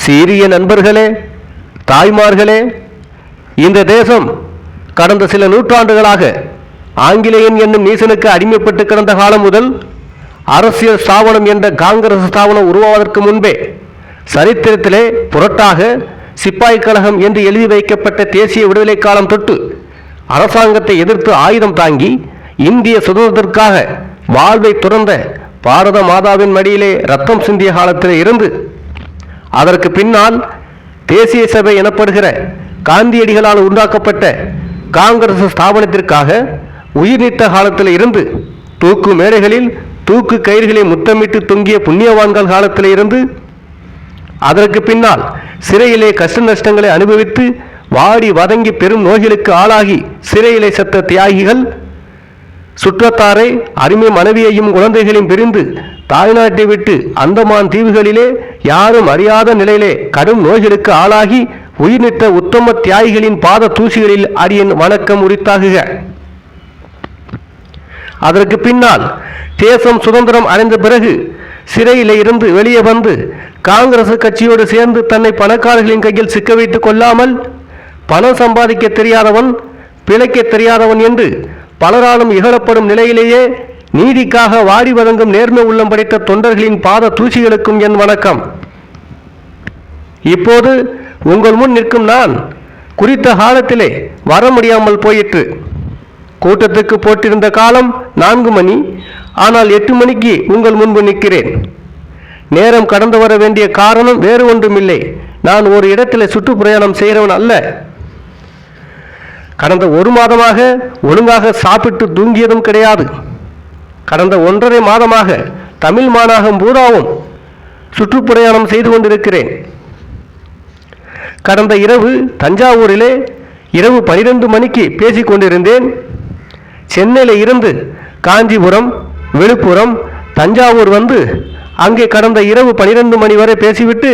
சீரிய நண்பர்களே, தாய்மார்களே, இந்த தேசம் கடந்த சில நூற்றாண்டுகளாக ஆங்கிலேயன் என்னும் நீசனுக்கு அடிமைப்பட்டு கிடந்த காலம் முதல் அரசியல் ஸ்தாபனம் என்ற காங்கிரஸ் ஸ்தாபனம் உருவாவதற்கு முன்பே சரித்திரத்திலே புரட்டாக சிப்பாய் கழகம் என்று எழுதி வைக்கப்பட்ட தேசிய விடுதலை காலம் தொட்டு அரசாங்கத்தை எதிர்த்து ஆயுதம் தாங்கி இந்திய சுதந்திரத்திற்காக வாழ்வை துறந்த பாரத மாதாவின் மடியிலே ரத்தம் சிந்திய காலத்திலே இருந்து அதற்கு பின்னால் தேசிய சபை எனப்படுகிற காந்தியடிகளால் உண்டாக்கப்பட்ட காங்கிரஸ் ஸ்தாபனத்திற்காக உயிர்நீத்த காலத்தில் இருந்து தூக்கு மேடைகளில் தூக்கு கயிறுகளை முத்தமிட்டு தொங்கிய புண்ணியவான்கள் காலத்தில் இருந்து அதற்கு பின்னால் சிறையிலே கஷ்ட நஷ்டங்களை அனுபவித்து வாடி வதங்கி பெரும் நோய்களுக்கு ஆளாகி சிறையிலே செத்த தியாகிகள், சுற்றத்தாரை அருமை மனைவியையும் குழந்தைகளையும் பிரிந்து தாய்நாட்டை விட்டு அந்தமான் தீவுகளிலே யாரும் அறியாத நிலையிலே கடும் நோய்களுக்கு ஆளாகி உயிர்நீத்த உத்தம தியாகிகளின் பாத தூசிகளில் அடியன் வணக்கம் உரித்தாகுக. அதற்கு பின்னால் தேசம் சுதந்திரம் அடைந்த பிறகு சிறையிலே இருந்து வெளியே வந்து காங்கிரஸ் கட்சியோடு சேர்ந்து தன்னை பணக்காரர்களின் கையில் சிக்க வைத்துக் கொள்ளாமல் பணம் சம்பாதிக்க தெரியாதவன், பிழைக்க தெரியாதவன் என்று பலராலும் இகழப்படும் நிலையிலேயே நீதிக்காக வாடி வதங்கும் நேர்மை உள்ளம் படைத்த தொண்டர்களின் பாத தூசிகளுக்கும் என் வணக்கம். இப்போது உங்கள் முன் நிற்கும் நான் குறித்த காலத்திலே வர முடியாமல் போயிற்று. கூட்டத்துக்கு போட்டிருந்த காலம் 4 மணி. ஆனால் 8 மணிக்கு உங்கள் முன்பு நிற்கிறேன். நேரம் கடந்து வர வேண்டிய காரணம் வேறு ஒன்றுமில்லை. நான் ஒரு இடத்தில் சுற்றுப்பிரயாணம் செய்கிறவன் அல்ல. கடந்த 1 மாதமாக ஒழுங்காக சாப்பிட்டு தூங்கியதும் கிடையாது. கடந்த 1.5 மாதமாக தமிழ் மாநாகம் பூராவும் சுற்றுப்பிரயாணம் செய்து கொண்டிருக்கிறேன். கடந்த இரவு தஞ்சாவூரிலே இரவு 12 மணிக்கு பேசிக் கொண்டிருந்தேன். சென்னையில் இருந்து காஞ்சிபுரம், விழுப்புரம், தஞ்சாவூர் வந்து அங்கே கடந்த இரவு 12 மணி வரை பேசிவிட்டு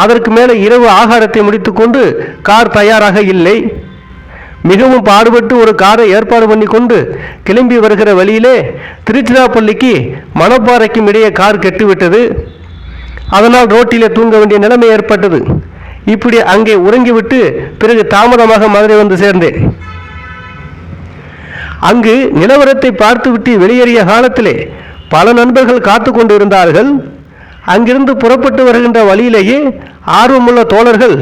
அதற்கு மேலே இரவு ஆகாரத்தை முடித்துக்கொண்டு கார் தயாராக இல்லை. மிகவும் பாடுபட்டு ஒரு காரை ஏற்பாடு பண்ணி கொண்டு கிளம்பி வருகிற வழியிலே திருச்சிராப்பள்ளிக்கு மணப்பாறைக்கும் இடையே கார் கெட்டுவிட்டது. அதனால் ரோட்டிலே தூங்க வேண்டிய நிலைமை ஏற்பட்டது. இப்படி அங்கே உறங்கிவிட்டு பிறகு தாமதமாக மதுரை வந்து சேர்ந்தேன். அங்கு நிலவரத்தை பார்த்துவிட்டு வெளியேறிய காலத்திலே பல நண்பர்கள் காத்து கொண்டு இருந்தார்கள். அங்கிருந்து புறப்பட்டு வருகின்ற வழியிலேயே ஆர்வமுள்ள தோழர்கள்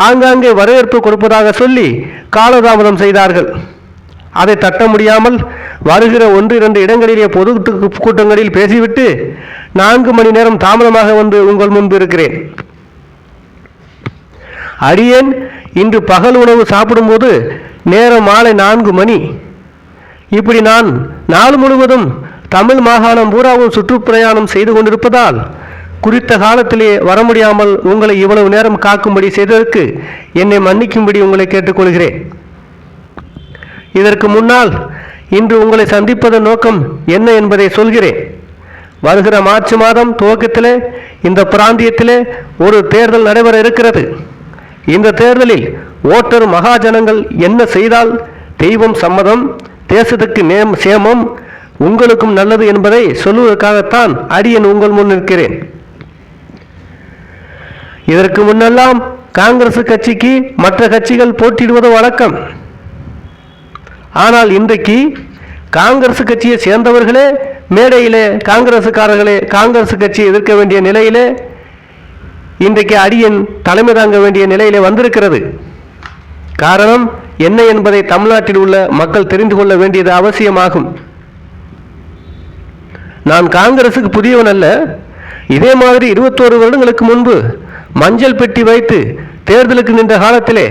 ஆங்காங்கே வரவேற்பு கொடுப்பதாக சொல்லி காலதாமதம் செய்தார்கள். அதை தட்ட முடியாமல் வருகிற 1-2 இடங்களிலே பொது கூட்டங்களில் பேசிவிட்டு 4 மணி நேரம் தாமதமாக வந்து உங்கள் முன்பு இருக்கிறேன். அடியேன் இன்று பகல் உணவு சாப்பிடும்போது நேரம் மாலை 4 மணி. இப்படி நான் நாள் முழுவதும் தமிழ் மாகாணம் பூராவும் சுற்றுப்பிரயாணம் செய்து கொண்டிருப்பதால் குறித்த காலத்திலே வர முடியாமல் உங்களை இவ்வளவு நேரம் காக்கும்படி செய்ததற்கு என்னை மன்னிக்கும்படி உங்களை கேட்டுக்கொள்கிறேன். இதற்கு முன்னால் இன்று உங்களை சந்திப்பதன் நோக்கம் என்ன என்பதை சொல்கிறேன். வருகிற மார்ச் மாதம் துவக்கத்திலே இந்த பிராந்தியத்திலே ஒரு தேர்தல் நடைபெற இருக்கிறது. இந்த தேர்தலில் ஓட்டர் மகாஜனங்கள் என்ன செய்தால் தெய்வம் சம்மதம், தேசத்துக்கு சேமம், உங்களுக்கும் நல்லது என்பதை சொல்வதற்காகத்தான் அடியேன் உங்கள் முன் நிற்கிறேன். இதற்கு முன்னெல்லாம் காங்கிரஸ் கட்சிக்கு மற்ற கட்சிகள் போட்டியிடுவது வழக்கம். ஆனால் இன்றைக்கு காங்கிரஸ் கட்சியை சேர்ந்தவர்களே மேடையிலே காங்கிரசுக்காரர்களே காங்கிரஸ் கட்சியை எதிர்க்க வேண்டிய நிலையிலே இன்றைக்கு அடியேன் தலைமை தாங்க வேண்டிய நிலையிலே வந்திருக்கிறது. காரணம் என்ன என்பதை தமிழ்நாட்டில் உள்ள மக்கள் தெரிந்து கொள்ள வேண்டியது அவசியமாகும். நான் காங்கிரசுக்கு புதியவன் அல்ல. இதே மாதிரி 21 வருடங்களுக்கு முன்பு மஞ்சள் பெட்டி வைத்து தேர்தலுக்கு நின்ற காலத்திலே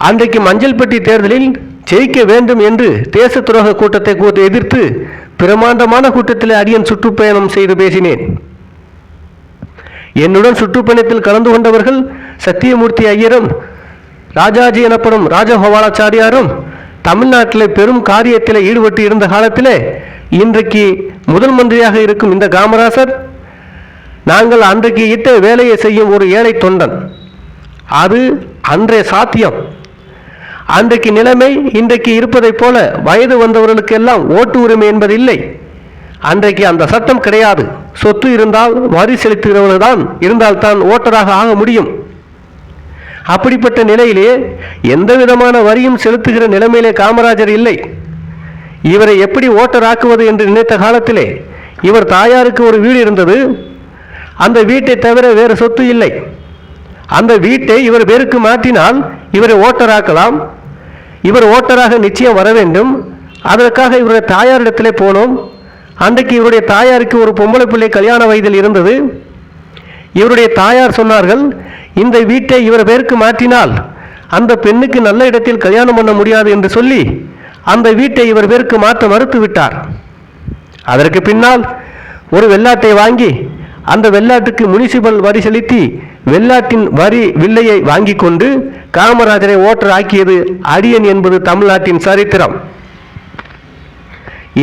அன்றைக்கு மஞ்சள் பெட்டி தேர்தலில் ஜெயிக்க வேண்டும் என்று தேச துரோக கூட்டத்தை எதிர்த்து பிரமாண்டமான கூட்டத்திலே அடியன் சுற்றுப்பயணம் செய்து பேசினேன். என்னுடன் சுற்றுப்பயணத்தில் கலந்து கொண்டவர்கள் சத்தியமூர்த்தி ஐயரும் ராஜாஜி எனப்படும் ராஜகோபாலாச்சாரியாரும் தமிழ்நாட்டில் பெரும் காரியத்தில் ஈடுபட்டு இருந்த காலத்திலே இன்றைக்கு முதல் மந்திரியாக இருக்கும் இந்த காமராசர் நாங்கள் அன்றைக்கு இட்ட வேலையை செய்யும் ஒரு ஏழை தொண்டன். அது அன்றைய சாத்தியம். அன்றைக்கு நிலைமை இன்றைக்கு இருப்பதைப் போல வயது வந்தவர்களுக்கெல்லாம் ஓட்டு உரிமை என்பது இல்லை. அன்றைக்கு அந்த சட்டம் கிடையாது. சொத்து இருந்தால் வரி செலுத்துகிறவர்கள் தான் இருந்தால்தான் ஓட்டராக ஆக முடியும். அப்படிப்பட்ட நிலையிலே எந்த விதமான வரியும் செலுத்துகிற நிலைமையிலே காமராஜர் இல்லை. இவரை எப்படி ஓட்டராக்குவது என்று நினைத்த காலத்திலே இவர் தாயாருக்கு ஒரு வீடு இருந்தது. அந்த வீட்டை தவிர வேறு சொத்து இல்லை. அந்த வீட்டை இவர் பேருக்கு மாற்றினால் இவரை ஓட்டராக்கலாம். இவர் ஓட்டராக நிச்சயம் வர வேண்டும். அதற்காக இவருடைய தாயாரிடத்திலே போனோம். அன்றைக்கு இவருடைய தாயாருக்கு ஒரு பொம்பளை பிள்ளை கல்யாண வயதில் இருந்தது. இவருடைய தாயார் சொன்னார்கள், இந்த வீட்டை இவர் பேருக்கு மாற்றினால் அந்த பெண்ணுக்கு நல்ல இடத்தில் கல்யாணம் பண்ண முடியாது என்று சொல்லி அந்த வீட்டை இவர் பேருக்கு மாற்ற மறுத்து விட்டார். அதற்கு பின்னால் ஒரு வெள்ளாட்டை வாங்கி அந்த வெள்ளாட்டுக்கு முனிசிபல் வரி செலுத்தி வெள்ளாட்டின் வரி வில்லையை வாங்கி கொண்டு காமராஜரை ஓட்டர் ஆக்கியது அடியன் என்பது தமிழ்நாட்டின் சரித்திரம்.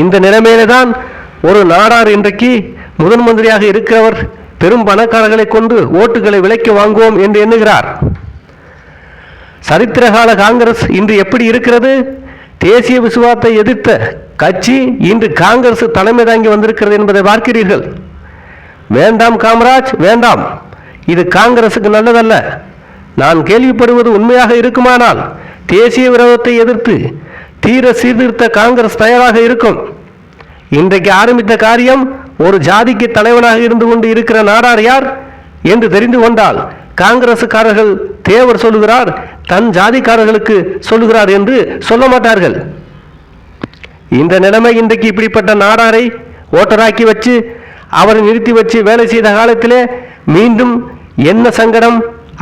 இந்த நிலைமையில்தான் ஒரு நாடார் இன்றைக்கு முதன் மந்திரியாக இருக்கிறவர் பெரும் பணக்காரர்களை கொண்டு ஓட்டுகளை விலைக்கு வாங்குவோம் என்று எண்ணுகிறார். சரித்திரகால காங்கிரஸ் இன்று எப்படி இருக்கிறது? தேசிய விசுவாசத்தை எதிர்த்த கட்சி இன்று காங்கிரஸ் தலைமை தாங்கி வந்திருக்கிறது என்பதை பார்க்கிறீர்கள். வேண்டாம் காமராஜ், வேண்டாம். இது காங்கிரசுக்கு நல்லதல்ல. நான் கேள்விப்படுவது உண்மையாக இருக்குமானால் தேசிய விரோதத்தை எதிர்த்து தீர சீர்திருத்த காங்கிரஸ் தயாராக இருக்கும். இன்றைக்கு ஆரம்பித்த காரியம் ஒரு ஜாதிக்கு தலைவனாக இருந்து கொண்டு இருக்கிற நாடார் யார் என்று தெரிந்து கொண்டால் காங்கிரசுக்காரர்கள் தேவர் சொல்லுகிறார், தன் ஜாதிக்காரர்களுக்கு சொல்லுகிறார் என்று சொல்ல மாட்டார்கள். இந்த நிலைமை இன்றைக்கு இப்படிப்பட்ட நாடாரை ஓட்டராக்கி வச்சு அவரை நிறுத்தி வச்சு வேலை செய்த காலத்திலே மீண்டும் என்ன சங்கடம்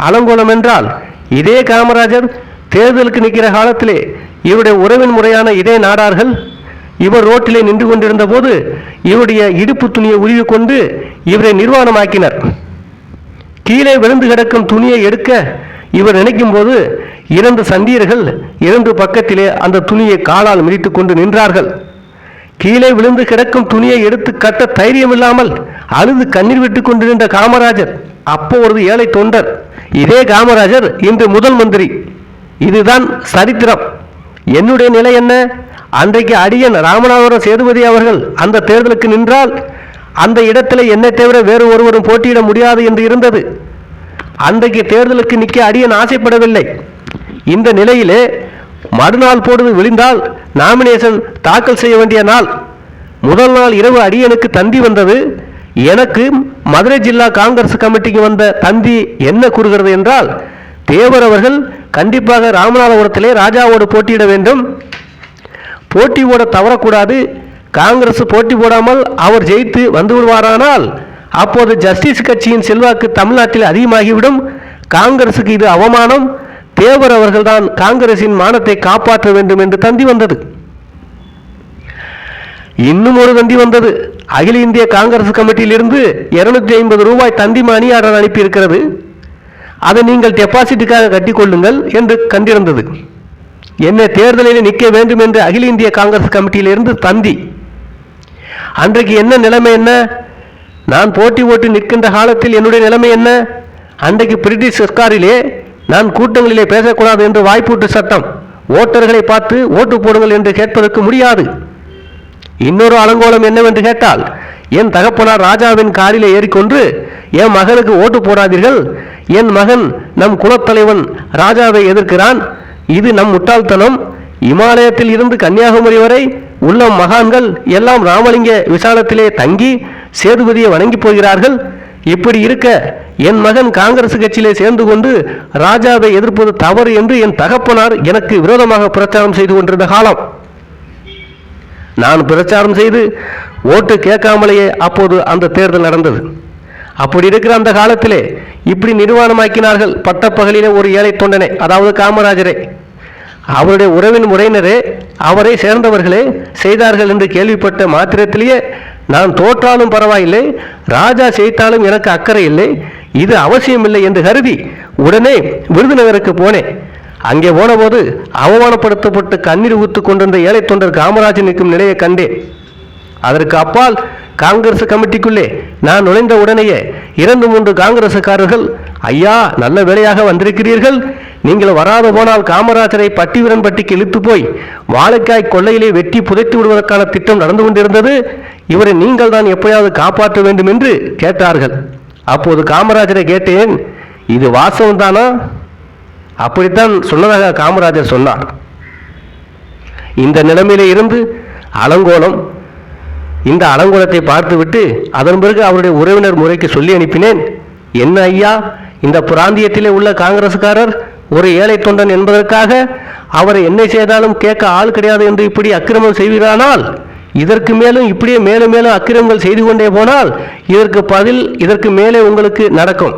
அலங்கோலம் என்றால், இதே காமராஜர் தேர்தலுக்கு நிற்கிற காலத்திலே இவருடைய உறவின் முறையான இதே நாடார்கள் இவர் ரோட்டிலே நின்று கொண்டிருந்த போது இவருடைய இடுப்பு துணியை உருவி கொண்டு இவரை நிர்வாணமாக்கினர். கீழே விழுந்து கிடக்கும் துணியை எடுக்க இவர் நினைக்கும் போது 2 சந்தியர்கள் 2 பக்கத்திலே அந்த துணியை காலால் மிதித்து கொண்டு நின்றார்கள். கீழே விழுந்து கிடக்கும் துணியை எடுத்து கட்ட தைரியம் இல்லாமல் அழுது கண்ணீர் விட்டு கொண்டு நின்ற காமராஜர் அப்போ ஒரு ஏழை தொண்டர். இதே காமராஜர் இன்று முதல் மந்திரி. இதுதான் சரித்திரம். என்னுடைய நிலை என்ன? அன்றைக்கு அடியன் ராமநாதபுரம் சேதுபதி அவர்கள் அந்த தேர்தலுக்கு நின்றால் அந்த இடத்துல என்னை தவிர வேறு ஒருவரும் போட்டியிட முடியாது என்று இருந்தது. அன்றைக்கு தேர்தலுக்கு நிற்க அடியன் ஆசைப்படவில்லை. இந்த நிலையிலே மறுநாள் பொழுது விழுந்தால் நாமினேஷன் தாக்கல் செய்ய வேண்டிய நாள். முதல் நாள் இரவு அடியனுக்கு தந்தி வந்தது. எனக்கு மதுரை ஜில்லா காங்கிரஸ் கமிட்டிக்கு வந்த தந்தி என்ன கூறுகிறது என்றால், தேவர் அவர்கள் கண்டிப்பாக ராமநாதபுரத்திலே ராஜாவோடு போட்டியிட வேண்டும், போட்டி போட தவறக்கூடாது. காங்கிரஸ் போட்டி போடாமல் அவர் ஜெயித்து வந்து விடுவாரானால் அப்போது ஜஸ்டிஸ் கட்சியின் செல்வாக்கு தமிழ்நாட்டில் அதிகமாகிவிடும். காங்கிரசுக்கு இது அவமானம். தேவர் அவர்கள்தான் காங்கிரசின் மானத்தை காப்பாற்ற வேண்டும் என்று தந்தி வந்தது. இன்னும் ஒரு தந்தி வந்தது. அகில இந்திய காங்கிரஸ் கமிட்டியிலிருந்து 250 ரூபாய் தந்தி மணி ஆர்டர் அனுப்பியிருக்கிறது, அதை நீங்கள் டெபாசிட்டுக்காக கட்டிக்கொள்ளுங்கள் என்று கண்டிருந்தது. என்னை தேர்தலில் நிற்க வேண்டும் என்று அகில இந்திய காங்கிரஸ் கமிட்டியிலிருந்து தந்தி. அன்றைக்கு என்ன நிலைமை என்ன? நான் போட்டி போட்டு நிற்கின்ற காலத்தில் என்னுடைய நிலைமை என்ன? அன்றைக்கு பிரிட்டிஷ் சர்க்காரிலே நான் கூட்டங்களிலே பேசக்கூடாது என்று வாய்ப்பூட்டு சட்டம். ஓட்டர்களை பார்த்து ஓட்டு போடுங்கள் என்று கேட்பதற்கு முடியாது. இன்னொரு அலங்கோலம் என்னவென்று கேட்டால், என் தகப்பனார் ராஜாவின் காரிலே ஏறிக்கொண்டு என் மகனுக்கு ஓட்டு போடாதீர்கள், என் மகன் நம் குலத்தலைவன் ராஜாவை எதிர்க்கிறான், இது நம் முட்டாள்தனம். இமாலயத்தில் இருந்து கன்னியாகுமரி வரை உள்ள மகான்கள் எல்லாம் ராமலிங்க விசாலத்திலே தங்கி சேதுபதியை வணங்கி போகிறார்கள். இப்படி இருக்க என் மகன் காங்கிரஸ் கட்சியிலே சேர்ந்து கொண்டு ராஜாவை எதிர்ப்பது தவறு என்று என் தகப்பனார் எனக்கு விரோதமாக பிரச்சாரம் செய்து கொண்டிருந்த காலம். நான் பிரச்சாரம் செய்து ஓட்டு கேட்காமலேயே அப்போது அந்த தேர்தல் நடந்தது. அப்படி இருக்கிற அந்த காலத்திலே இப்படி நிர்வாணமாக்கினார்கள். பட்டப்பகலிலே ஒரு ஏழை தொண்டனை, அதாவது காமராஜரை, அவருடைய உறவின் முறையினரே அவரை சேர்ந்தவர்களே செய்தார்கள் என்று கேள்விப்பட்ட மாத்திரத்திலேயே நான் தோற்றாலும் பரவாயில்லை, ராஜா செய்தாலும் எனக்கு அக்கறை இல்லை, இது அவசியமில்லை என்று கருதி உடனே விருதுநகருக்கு போனேன். அங்கே போனபோது அவமானப்படுத்தப்பட்டு கண்ணீர் ஊத்து கொண்டிருந்த ஏழை தொண்டர் காமராஜன் நிற்கும் நிலையை கண்டேன். அதற்கு அப்பால் காங்கிரஸ் கமிட்டிக்குள்ளே நான் நுழைந்த உடனேயே 2-3 காங்கிரசுக்காரர்கள் ஐயா, நல்ல வேளையாக வந்திருக்கிறீர்கள். நீங்கள் வராது போனால் காமராஜரை பட்டிவரன்பட்டிக்கு இழுத்து போய் வாழைக்காய் கொள்ளையிலே வெட்டி புதைத்து விடுவதற்கான திட்டம் நடந்து கொண்டிருந்தது. இவரை நீங்கள் தான் எப்படியாவது காப்பாற்ற வேண்டும் என்று கேட்டார்கள். அப்போது காமராஜரை கேட்டேன், இது வாசம் தானா? அப்படித்தான் சொன்னதாக காமராஜர் சொன்னார். இந்த நிலைமையிலே இருந்து அலங்கோலம். இந்த அலங்கோலத்தை பார்த்துவிட்டு அதன் பிறகு அவருடைய உறவினர் முறைக்கு சொல்லி அனுப்பினேன். என்ன ஐயா, இந்த பிராந்தியத்திலே உள்ள காங்கிரசுக்காரர் ஒரு ஏழை தொண்டன் என்பதற்காக அவரை என்ன செய்தாலும் கேட்க ஆள் கிடையாது என்று இப்படி அக்கிரமம் செய்வீரானால், இதற்கு மேலும் இப்படியே மேலும் மேலும் அக்கிரமங்கள் செய்து கொண்டே போனால் இதற்கு பதில் இதற்கு மேலே உங்களுக்கு நடக்கும்.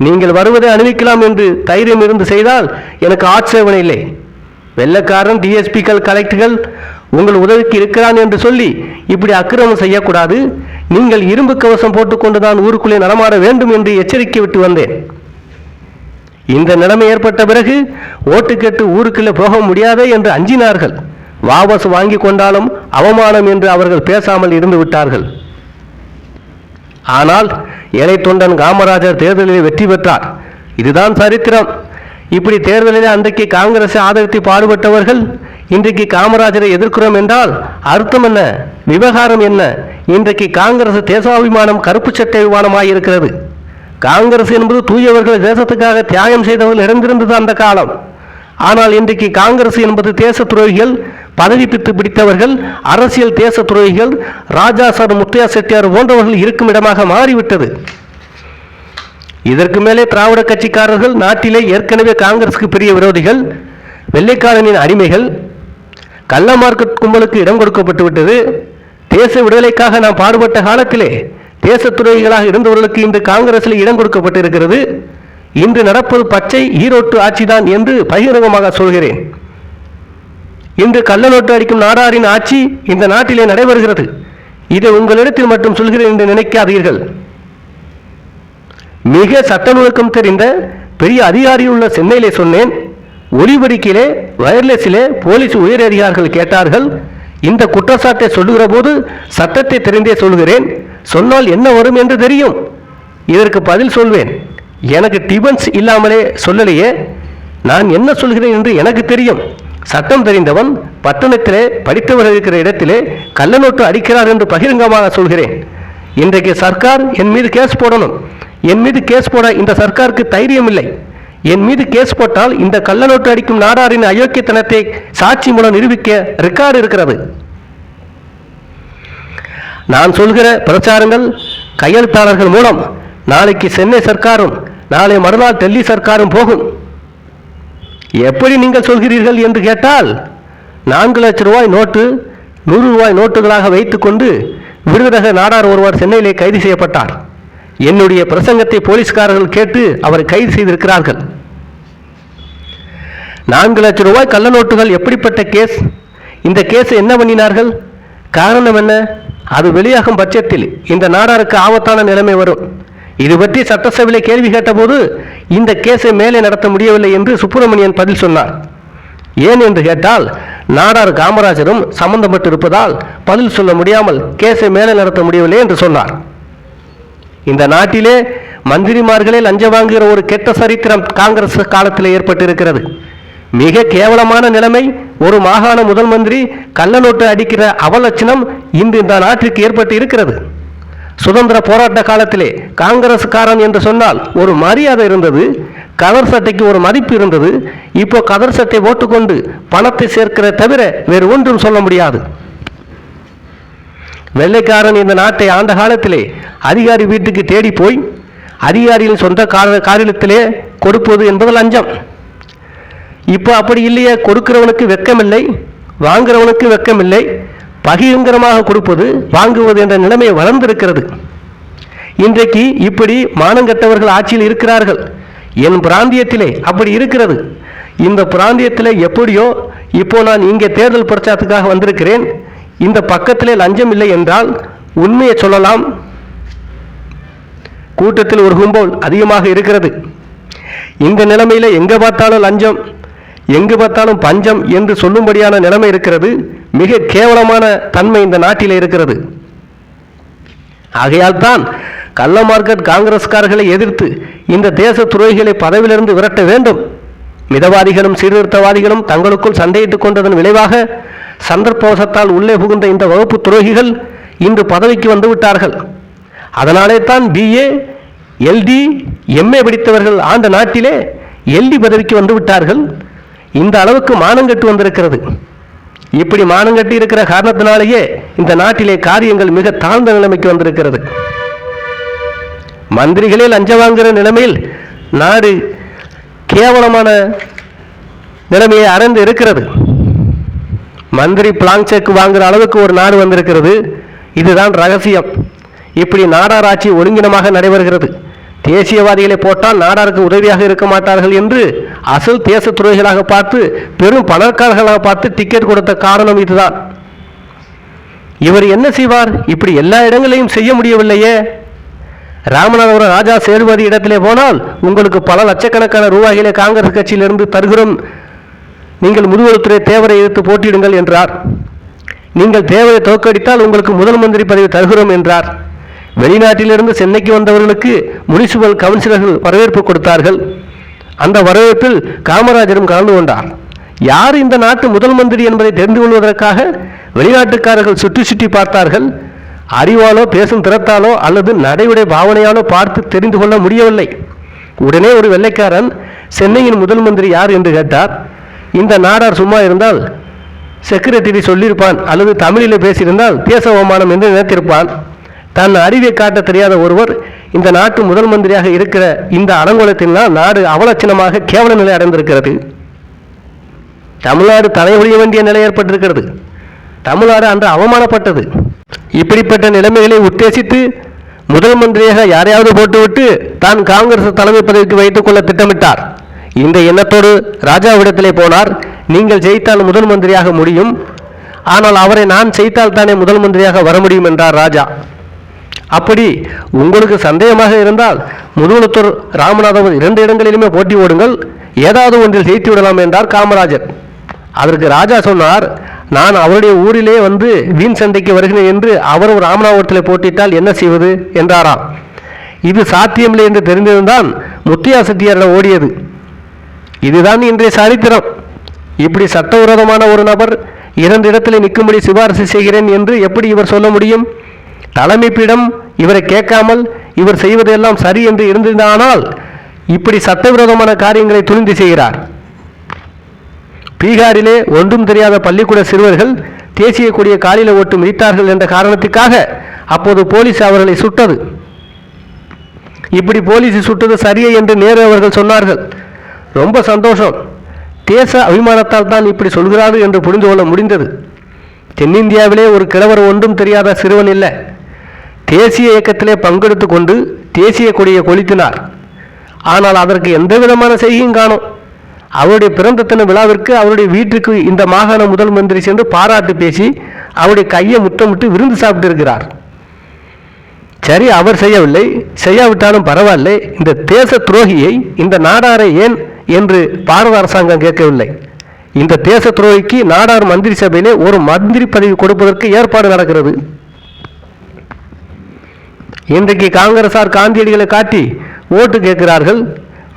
நீங்கள் வருவதை அனுமதிக்கலாம் என்று தைரியம் இருந்து செய்தால் எனக்கு ஆட்சேபனை இல்லை. வெள்ளக்காரன், டிஎஸ்பிக்கள், கலெக்டர்கள் உங்கள் உதவிக்கு இருக்கிறான் என்று சொல்லி இப்படி அக்கிரமம் செய்யக்கூடாது. நீங்கள் இரும்பு கவசம் போட்டுக்கொண்டுதான் ஊருக்குள்ளே நடமாட வேண்டும் என்று எச்சரிக்கை விட்டு வந்தேன். இந்த நிலைமை ஏற்பட்ட பிறகு ஓட்டு கேட்டு ஊருக்குள்ளே போக முடியாதே என்று அஞ்சினார்கள். வாபஸ் வாங்கி கொண்டாலும் அவமானம் என்று அவர்கள் பேசாமல் இருந்து விட்டார்கள். ஆனால் ஏழை தொண்டன் காமராஜர் தேர்தலில் வெற்றி பெற்றார். இதுதான் சரித்திரம். இப்படி தேர்தலில் அன்றைக்கு காங்கிரஸை ஆதரித்து பாடுபட்டவர்கள் இன்றைக்கு காமராஜரை எதிர்க்கிறோம் என்றால் அர்த்தம் என்ன? விவகாரம் என்ன? இன்றைக்கு காங்கிரஸ் தேசாபிமானம் கருப்பு சட்டை விமானமாயிருக்கிறது. காங்கிரஸ் என்பது தூயவர்கள், தேசத்துக்காக தியாகம் செய்தவர்கள் இறந்திருந்தது அந்த காலம். ஆனால் இன்றைக்கு காங்கிரஸ் என்பது தேச துரோகிகள், பதவி பித்து பிடித்தவர்கள், அரசியல் தேச துரோகிகள், ராஜா சார், முத்தையா செட்டியார் போன்றவர்கள் இருக்கும் இடமாக மாறிவிட்டது. இதற்கு மேலே திராவிட கட்சிக்காரர்கள் நாட்டிலே ஏற்கனவே காங்கிரஸுக்கு பெரிய விரோதிகள், வெள்ளைக்காரனின் அடிமைகள், கள்ள மார்க்கெட் கும்பலுக்கு இடம் கொடுக்கப்பட்டு விட்டது. தேச விடுதலைக்காக நாம் பாடுபட்ட காலத்திலே தேச துரோகிகளாக இருந்தவர்களுக்கு இன்று காங்கிரஸில் இடம் கொடுக்கப்பட்டிருக்கிறது. இன்று நடப்பது பச்சை ஈரோட்டு ஆட்சிதான் என்று பகிரங்கமாக சொல்கிறேன். இன்று கள்ள நோட்டு அடிக்கும் நாடாரின் ஆட்சி இந்த நாட்டிலே நடைபெறுகிறது. இதை உங்களிடத்தில் மட்டும் சொல்கிறேன் என்று நினைக்காதீர்கள். மிக சட்ட நுணுக்கம் தெரிந்த பெரிய அதிகாரியுள்ள சென்னையிலே சொன்னேன். ஒலிபெருக்கிலே, வயர்லெஸிலே போலீஸ் உயர் அதிகாரிகள் கேட்டார்கள். இந்த குற்றச்சாட்டை சொல்லுகிற போது சட்டத்தை தெரிந்தே சொல்கிறேன். சொன்னால் என்ன வரும் என்று தெரியும். இதற்கு பதில் சொல்வேன். எனக்கு டிபன்ஸ் இல்லாமலே சொல்லலையே. நான் என்ன சொல்கிறேன் என்று எனக்கு தெரியும். சட்டம் தெரிந்தவன், பட்டணத்திலே படித்தவர்கள் இருக்கிற இடத்திலே கள்ள நோட்டு அடிக்கிறார் என்று பகிரங்கமாக சொல்கிறேன். இன்றைக்கு சர்க்கார் என் மீது கேஸ் போடணும். என் மீது கேஸ் போட இந்த சர்க்காருக்கு தைரியம் இல்லை. என் மீது கேஸ் போட்டால் இந்த கள்ள நோட்டு அடிக்கும் நாடாரின் அயோக்கியத்தனத்தை சாட்சி மூலம் நிரூபிக்க ரெக்கார்டு இருக்கிறது. நான் சொல்கிற பிரச்சாரங்கள் கையெழுத்தாளர்கள் மூலம் நாளைக்கு சென்னை சர்க்காரும் நாளை மறுநாள் டெல்லி சர்க்காரும் போகும். எப்படி நீங்கள் சொல்கிறீர்கள் என்று கேட்டால், 4 லட்சம் ரூபாய் நோட்டு 100 ரூபாய் நோட்டுகளாக வைத்துக்கொண்டு விருதுநகர் நாடார் ஒருவர் சென்னையிலே கைது செய்யப்பட்டார். என்னுடைய பிரசங்கத்தை போலீஸ்காரர்கள் கேட்டு அவரை கைது செய்திருக்கிறார்கள். 4 லட்சம் ரூபாய் கள்ள நோட்டுகள் எப்படிப்பட்ட கேஸ்? இந்த கேஸை என்ன பண்ணினார்கள்? காரணம் என்ன? அது வெளியாகும் பட்சத்தில் இந்த நாடாருக்கு ஆபத்தான நிலைமை வரும். இது பற்றி சட்டசபையில் கேள்வி கேட்டபோது இந்த கேஸை மேலே நடத்த முடியவில்லை என்று சுப்பிரமணியன் பதில் சொன்னார். ஏன் என்று கேட்டால், நாடார் காமராஜரும் சம்பந்தப்பட்டு இருப்பதால் பதில் சொல்ல முடியாமல் கேஸை மேலே நடத்த முடியவில்லை என்று சொன்னார். இந்த நாட்டிலே மந்திரிமார்களே லஞ்சம் வாங்குகிற ஒரு கெட்ட சரித்திரம் காங்கிரஸ் காலத்தில் ஏற்பட்டிருக்கிறது. மிக கேவலமான நிலைமை. ஒரு மாகாண முதல் மந்திரி கள்ள நோட்டு அடிக்கிற அவலட்சணம் இன்று இந்த நாட்டிற்கு ஏற்பட்டு இருக்கிறது. சுதந்திர போராட்ட காலத்திலே காங்கிரஸ்காரன் என்று சொன்னால் ஒரு மரியாதை இருந்தது. கதர் சட்டைக்கு ஒரு மதிப்பு இருந்தது. இப்போ கதர் சட்டை போட்டுக்கொண்டு பணத்தை சேர்க்கிற தவிர வேறு ஒன்றும் சொல்ல முடியாது. வெள்ளைக்காரன் இந்த நாட்டை ஆண்ட காலத்திலே அதிகாரி வீட்டுக்கு தேடி போய் அதிகாரியின் சொந்த காரியத்திலே கொடுப்பது என்பது லஞ்சம். இப்போ அப்படி இல்லையே. கொடுக்கிறவனுக்கு வெக்கமில்லை, வாங்குறவனுக்கு வெக்கமில்லை. பகிரங்கமாக கொடுப்பது, வாங்குவது என்ற நிலைமை வளர்ந்திருக்கிறது. இன்றைக்கு இப்படி மானங்கட்டவர்கள் ஆட்சியில் இருக்கிறார்கள். என் பிராந்தியத்திலே அப்படி இருக்கிறது. இந்த பிராந்தியத்திலே எப்படியோ இப்போ நான் இங்கே தேர்தல் பிரச்சாரத்துக்காக வந்திருக்கிறேன். இந்த பக்கத்திலே லஞ்சம் இல்லை என்றால் உண்மையை சொல்லலாம். கூட்டத்தில் ஒரு கும்பல் அதிகமாக இருக்கிறது. இந்த நிலைமையில் எங்கே பார்த்தாலும் லஞ்சம், எங்கு பார்த்தாலும் பஞ்சம் என்று சொல்லும்படியான நிலைமை இருக்கிறது. மிக கேவலமான தன்மை இந்த நாட்டில் இருக்கிறது. ஆகையால் தான் கள்ள மார்க்கெட் காங்கிரஸ்காரர்களை எதிர்த்து இந்த தேச துரோகிகளை பதவியிலிருந்து விரட்ட வேண்டும். மிதவாதிகளும் சீர்திருத்தவாதிகளும் தங்களுக்குள் சண்டையிட்டுக் கொண்டதன் விளைவாக சந்தர்ப்பவசத்தால் உள்ளே புகுந்த இந்த வகுப்பு துரோகிகள் இன்று பதவிக்கு வந்து விட்டார்கள். அதனாலே தான் BA, LD, MA படித்தவர்கள் ஆண்ட நாட்டிலே LD பதவிக்கு வந்து விட்டார்கள். இந்த அளவுக்கு மானங்கட்டு வந்திருக்கிறது. இப்படி மானங்கட்டி இருக்கிற காரணத்தினாலேயே இந்த நாட்டிலே காரியங்கள் மிக தாழ்ந்த நிலைமைக்கு வந்திருக்கிறது. மந்திரிகளே லஞ்சம் வாங்குகிற நிலைமையில் நாடு கேவலமான நிலைமையை அடைந்து இருக்கிறது. மந்திரி பிளாங்க் செக் வாங்குகிற அளவுக்கு ஒரு நாடு வந்திருக்கிறது. இதுதான் ரகசியம். இப்படி நாடார் ஆட்சி ஒருங்கினமாக நடைபெறுகிறது. தேசியவாதிகளை போட்டால் நாடாருக்கு உதவியாக இருக்க மாட்டார்கள் என்று அசல் தேச துறைகளாக பார்த்து பெரும் பணக்காரர்களாக பார்த்து டிக்கெட் கொடுத்த காரணம் இதுதான். இவர் என்ன செய்வார்? இப்படி எல்லா இடங்களையும் செய்ய முடியவில்லையே. ராமநாதபுரம் ராஜா சேதுபதி இடத்திலே போனால் உங்களுக்கு பல லட்சக்கணக்கான ரூபாய்களை காங்கிரஸ் கட்சியிலிருந்து தருகிறோம், நீங்கள் முதுகுளத்துறை தேவரை எதிர்த்து போட்டியிடுங்கள் என்றார். நீங்கள் தேவரை தோற்கடித்தால் உங்களுக்கு முதல் மந்திரி பதவி தருகிறோம் என்றார். வெளிநாட்டிலிருந்து சென்னைக்கு வந்தவர்களுக்கு முனிசிபல் கவுன்சிலர்கள் வரவேற்பு கொடுத்தார்கள். அந்த வரவேற்பில் காமராஜரும் கலந்து கொண்டார். யார் இந்த நாட்டு முதல் மந்திரி என்பதை தெரிந்து கொள்வதற்காக வெளிநாட்டுக்காரர்கள் சுற்றி சுற்றி பார்த்தார்கள். அறிவாலோ பேசும் திறத்தாலோ அல்லது நடைமுறை பாவனையாலோ பார்த்து தெரிந்து கொள்ள முடியவில்லை. உடனே ஒரு வெள்ளைக்காரன் சென்னையின் முதல் மந்திரி யார் என்று கேட்டார். இந்த நாடார் சும்மா இருந்தால் செக்ரட்டரி சொல்லியிருப்பான், அல்லது தமிழில் பேசியிருந்தால் தேச அவமானம் என்று நினைத்திருப்பான். தன் அறிவை காட்ட தெரியாத ஒருவர் இந்த நாட்டு முதல் மந்திரியாக இருக்கிற இந்த அலங்கோலத்தினால் நாடு அவலட்சணமாக கேவல நிலை அடைந்திருக்கிறது. தமிழ்நாடு தலைவலிய வேண்டிய நிலை ஏற்பட்டிருக்கிறது. தமிழ்நாடு அன்று அவமானப்பட்டது. இப்படிப்பட்ட நிலைமைகளை உத்தேசித்து முதல் மந்திரியாக யாரையாவது போட்டுவிட்டு தான் காங்கிரஸ் தலைமை பதவிக்கு வைத்துக் கொள்ள திட்டமிட்டார். இந்த எண்ணத்தோடு ராஜாவிடத்திலே போனார். நீங்கள் ஜெயித்தால் முதல் மந்திரியாக முடியும், ஆனால் அவரை நான் ஜெயித்தால் தானே முதல் மந்திரியாக வர முடியும் என்றார் ராஜா. அப்படி உங்களுக்கு சந்தேகமாக இருந்தால் முதுகுளத்தூர், ராமநாதபுரம் 2 இடங்களிலுமே போட்டி ஓடுங்கள், ஏதாவது ஒன்றில் ஜெயித்து விடலாம் என்றார் காமராஜர். அதற்கு ராஜா சொன்னார், நான் அவருடைய ஊரிலே வந்து வீண் சண்டைக்கு வருகிறேன் என்று அவரும் ராமநாதபுரத்தில் போட்டியிட்டால் என்ன செய்வது என்றாராம். இது சாத்தியமில்லை என்று தெரிந்திருந்தான் முத்தியா செட்டியாரிடம் ஓடியது. இதுதான் இன்றைய சரித்திரம். இப்படி சட்டவிரோதமான ஒரு நபர் 2 இடத்தில் நிற்கும்படி சிபாரிசு செய்கிறேன் என்று எப்படி இவர் சொல்ல முடியும்? தலைமைப்பிடம் இவரை கேட்காமல் இவர் செய்வதெல்லாம் சரி என்று இருந்திருந்தானால் இப்படி சட்டவிரோதமான காரியங்களை துணிந்து செய்கிறார். பீகாரிலே ஒன்றும் தெரியாத பள்ளிக்கூட சிறுவர்கள் தேசிய கொடியை காலில் ஓட்டு மிதித்தார்கள் என்ற காரணத்துக்காக அப்போது போலீஸ் அவர்களை சுட்டது. இப்படி போலீஸ் சுட்டது சரியே என்று நேரு அவர்கள் சொன்னார்கள். ரொம்ப சந்தோஷம். தேச அபிமானத்தால் தான் இப்படி சொல்கிறார்கள் என்று புரிந்து கொள்ள முடிந்தது. தென்னிந்தியாவிலே ஒரு கிழவர் ஒன்றும் தெரியாத சிறுவன் இல்லை. தேசிய இயக்கத்திலே பங்கெடுத்து கொண்டு தேசிய கொடியை கொளுத்தினார். ஆனால் அதற்கு எந்த விதமான செய்தியும் காணோம். அவருடைய பிறந்த தின விழாவிற்கு அவருடைய வீட்டுக்கு இந்த மாகாண முதல் மந்திரி சென்று பாராட்டு பேசி அவருடைய கையை முத்தமிட்டு விருந்து சாப்பிட்டு இருக்கிறார். சரி, அவர் செய்யவில்லை, செய்யாவிட்டாலும் பரவாயில்லை. இந்த தேச துரோகியை, இந்த நாடாரை ஏன் என்று பாரத அரசாங்கம் கேட்கவில்லை. இந்த தேச துரோகிக்கு நாடார் மந்திரி சபையிலே ஒரு மந்திரி பதவி கொடுப்பதற்கு ஏற்பாடு நடக்கிறது. இன்றைக்கு காங்கிரசார் காந்தியடிகளை காட்டி ஓட்டு கேட்கிறார்கள்.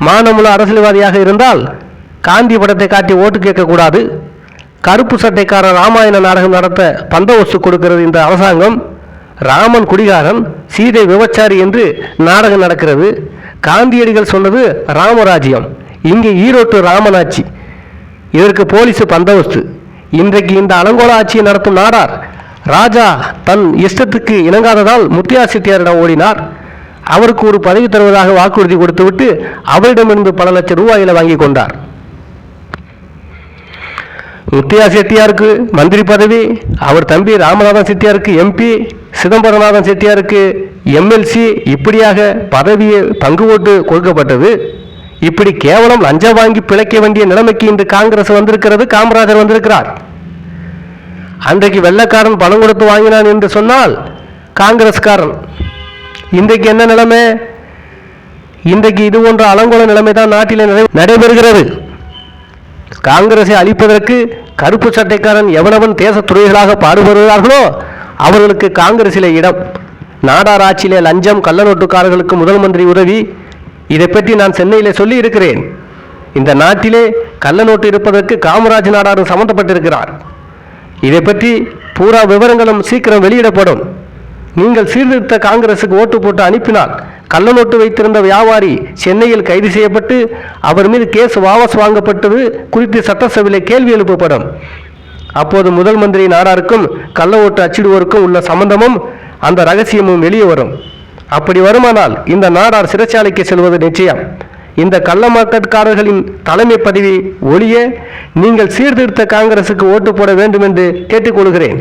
மானமுள்ள அரசியல்வாதியாக இருந்தால் காந்தி படத்தை காட்டி ஓட்டு கேட்கக்கூடாது. கருப்பு சட்டைக்காரன் ராமாயண நாடகம் நடத்த பந்தோபஸ்து கொடுக்கிறது இந்த அரசாங்கம். ராமன் குடிகாரன், சீதை விபச்சாரி என்று நாடகம் நடக்கிறது. காந்தியடிகள் சொன்னது ராமராஜ்யம், இங்கே ஈரோட்டு ராமனாட்சி. இதற்கு போலீஸ் பந்தோபஸ்து. இன்றைக்கு இந்த அலங்கோல ஆட்சியை நடத்தும் நாடார் ராஜா தன் இஷ்டத்துக்கு இணங்காததால் முத்தியா செட்டியாரிடம் ஓடினார். அவருக்கு ஒரு பதவி தருவதாக வாக்குறுதி கொடுத்துவிட்டு அவரிடமிருந்து பல லட்சம் ரூபாய்களை வாங்கி கொண்டார். முத்தியா செட்டியாருக்கு மந்திரி பதவி, அவர் தம்பி ராமநாதன் செட்டியாருக்கு MP, சிதம்பரநாதன் செட்டியாருக்கு MLC, இப்படியாக பதவியை பங்கு ஓட்டு கொடுக்கப்பட்டது. இப்படி கேவலம் லஞ்சம் வாங்கி பிழைக்க வேண்டிய நிலைமைக்கு இன்று காங்கிரஸ் வந்திருக்கிறது. காமராஜர் வந்திருக்கிறார். அன்றைக்கு வெள்ளைக்காரன் பணம் கொடுத்து வாங்கினான் என்று சொன்னால் காங்கிரஸ்காரன். இன்றைக்கு என்ன நிலைமை? இன்றைக்கு இது போன்ற அலங்கோல நிலைமை தான் நாட்டில் நடைபெறுகிறது. காங்கிரஸை அழிப்பதற்கு கருப்பு சட்டைக்காரன் எவனவன் தேச துறைகளாக பாடுபடுகிறார்களோ அவர்களுக்கு காங்கிரஸிலே இடம். நாடார் ஆட்சியிலே லஞ்சம், கள்ளநோட்டுக்காரர்களுக்கு முதல் மந்திரி உதவி, இதை பற்றி நான் சென்னையில் சொல்லி இருக்கிறேன். இந்த நாட்டிலே கள்ளநோட்டு இருப்பதற்கு காமராஜ் நாடாரும் சம்பந்தப்பட்டிருக்கிறார். இதை பற்றி பூரா விவரங்களும் சீக்கிரம் வெளியிடப்படும். நீங்கள் சீர்திருத்த காங்கிரசுக்கு ஓட்டு போட்டு அனுப்பினால் கள்ளநோட்டு வைத்திருந்த வியாபாரி சென்னையில் கைது செய்யப்பட்டு அவர் மீது கேஸ் வாபஸ் வாங்கப்பட்டது குறித்து சட்டசபையில் கேள்வி எழுப்பப்படும். அப்போது முதல் மந்திரி நாடாருக்கும் கள்ள ஓட்டு அச்சிடுவோருக்கும் உள்ள சம்பந்தமும் அந்த ரகசியமும் வெளியே வரும். அப்படி வருமானால் இந்த நாடார் சிறைச்சாலைக்கு செல்வது நிச்சயம். இந்த கள்ள மார்க்கெட்காரர்களின் தலைமை பதவி ஒழிய நீங்கள் சீர்திருத்த காங்கிரசுக்கு ஓட்டு போட வேண்டும் என்று கேட்டுக்கொள்கிறேன்.